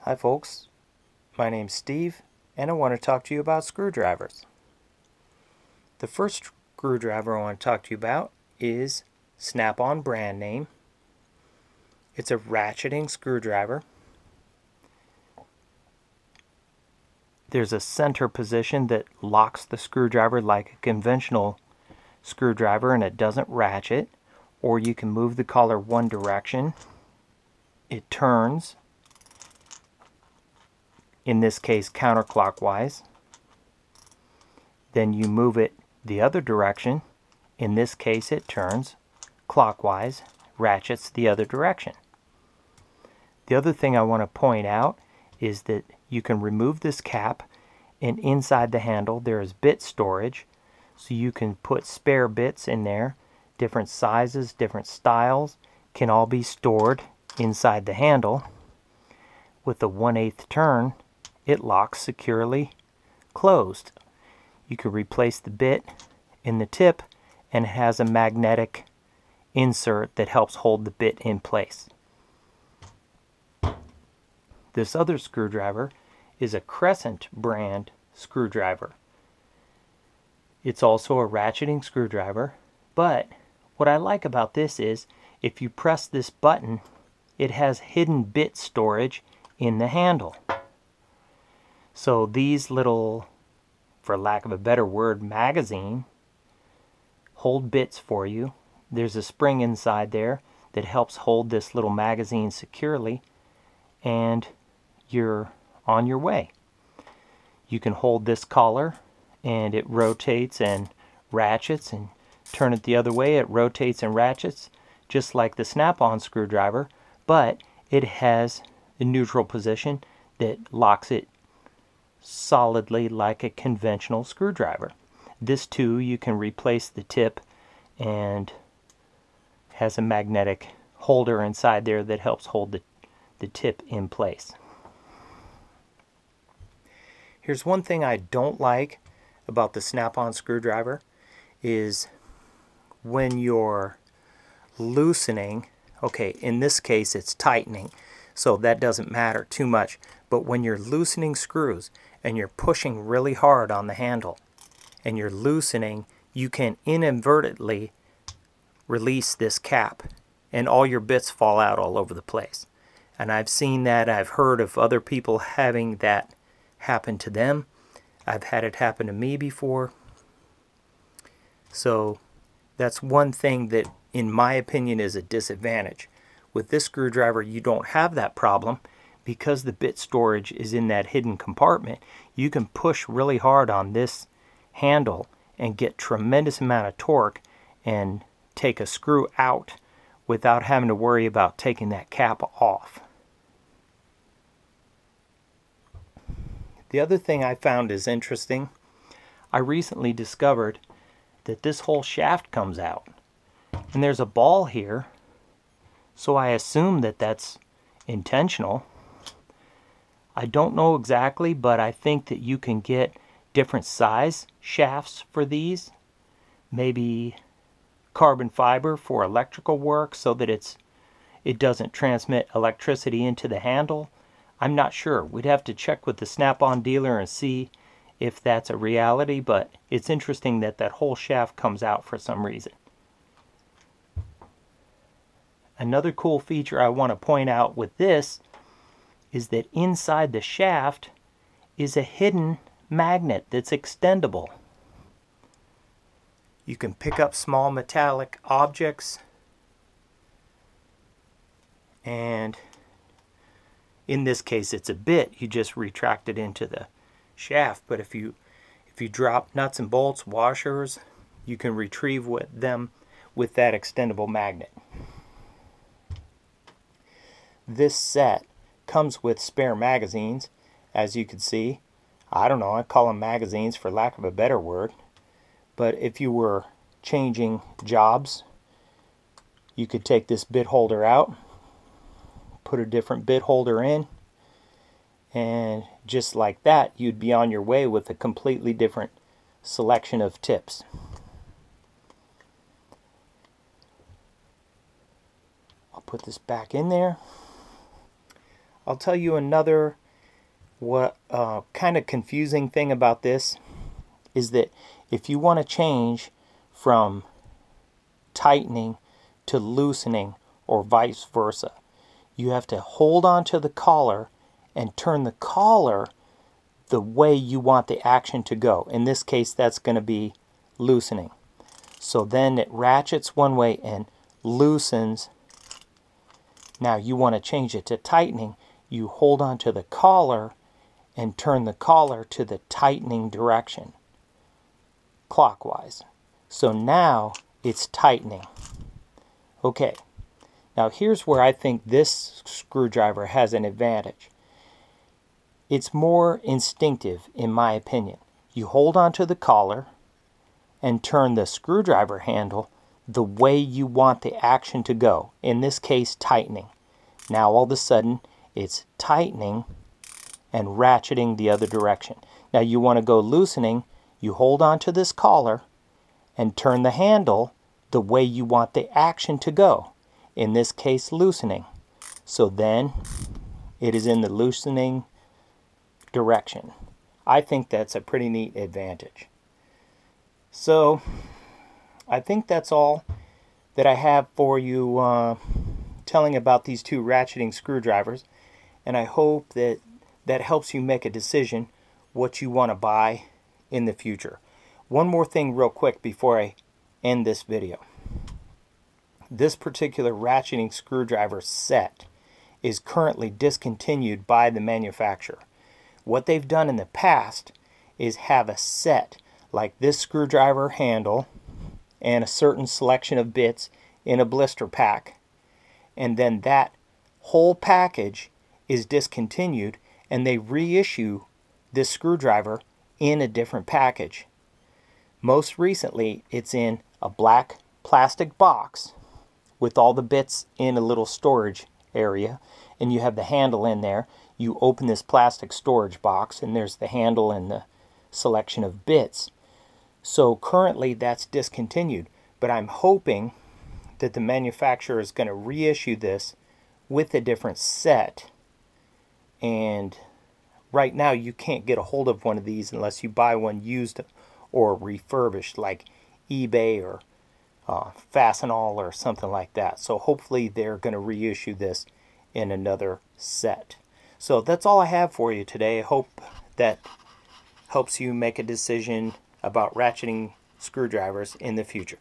Hi folks, my name's Steve and I want to talk to you about screwdrivers. The first screwdriver I want to talk to you about is Snap-on brand name. It's a ratcheting screwdriver. There's a center position that locks the screwdriver like a conventional screwdriver and it doesn't ratchet, or you can move the collar one direction. It turns, in this case counterclockwise. Then you move it the other direction. In this case it turns clockwise, ratchets the other direction. The other thing I want to point out is that you can remove this cap, and inside the handle there is bit storage, so you can put spare bits in there. Different sizes, different styles can all be stored inside the handle. With a 1/8 turn, it locks securely closed. You can replace the bit in the tip, and it has a magnetic insert that helps hold the bit in place. This other screwdriver is a Crescent brand screwdriver. It's also a ratcheting screwdriver, but what I like about this is if you press this button, it has hidden bit storage in the handle. So these little, for lack of a better word, magazine hold bits for you. There's a spring inside there that helps hold this little magazine securely, and you're on your way. You can hold this collar and it rotates and ratchets, and turn it the other way, it rotates and ratchets just like the Snap-on screwdriver, but it has a neutral position that locks it solidly like a conventional screwdriver. This too, you can replace the tip and has a magnetic holder inside there that helps hold the tip in place. Here's one thing I don't like about the Snap-on screwdriver is when you're loosening, okay, in this case it's tightening, so that doesn't matter too much, but when you're loosening screws and you're pushing really hard on the handle and you're loosening, you can inadvertently release this cap and all your bits fall out all over the place. And I've seen that. I've heard of other people having that happen to them. I've had it happen to me before. So that's one thing that, in my opinion, is a disadvantage. With this screwdriver, you don't have that problem because the bit storage is in that hidden compartment. You can push really hard on this handle and get tremendous amount of torque and take a screw out without having to worry about taking that cap off. The other thing I found is interesting, I recently discovered that this whole shaft comes out. And there's a ball here, so I assume that that's intentional. I don't know exactly, but I think that you can get different size shafts for these. Maybe carbon fiber for electrical work so that it doesn't transmit electricity into the handle. I'm not sure. We'd have to check with the Snap-on dealer and see if that's a reality, but it's interesting that that whole shaft comes out for some reason. Another cool feature I want to point out with this is that inside the shaft is a hidden magnet that's extendable. You can pick up small metallic objects, and in this case it's a bit. You just retract it into the shaft, but if you drop nuts and bolts, washers, you can retrieve them with that extendable magnet. This set comes with spare magazines, as you can see. I don't know, I call them magazines for lack of a better word, but if you were changing jobs, you could take this bit holder out, put a different bit holder in, and just like that you'd be on your way with a completely different selection of tips. I'll put this back in there. I'll tell you another kind of confusing thing about this is that if you want to change from tightening to loosening or vice versa, you have to hold on to the collar and turn the collar the way you want the action to go. In this case, that's going to be loosening. So then it ratchets one way and loosens. Now you want to change it to tightening. You hold on to the collar and turn the collar to the tightening direction, clockwise. So now it's tightening. Okay, now here's where I think this screwdriver has an advantage. It's more instinctive, in my opinion. You hold on to the collar and turn the screwdriver handle the way you want the action to go. In this case, tightening. Now all of a sudden, it's tightening and ratcheting the other direction. Now you want to go loosening. You hold on to this collar and turn the handle the way you want the action to go. In this case, loosening. So then it is in the loosening direction. I think that's a pretty neat advantage. So I think that's all that I have for you telling about these two ratcheting screwdrivers, and I hope that that helps you make a decision what you want to buy in the future. One more thing real quick before I end this video. This particular ratcheting screwdriver set is currently discontinued by the manufacturer. What they've done in the past is have a set like this screwdriver handle and a certain selection of bits in a blister pack, and then that whole package is discontinued and they reissue this screwdriver in a different package. Most recently, it's in a black plastic box with all the bits in a little storage area, and you have the handle in there. You open this plastic storage box and there's the handle and the selection of bits. So currently that's discontinued, but I'm hoping that the manufacturer is going to reissue this with a different set. And right now you can't get a hold of one of these unless you buy one used or refurbished, like eBay or Fastenal or something like that. So hopefully they're going to reissue this in another set. So that's all I have for you today. I hope that helps you make a decision about ratcheting screwdrivers in the future.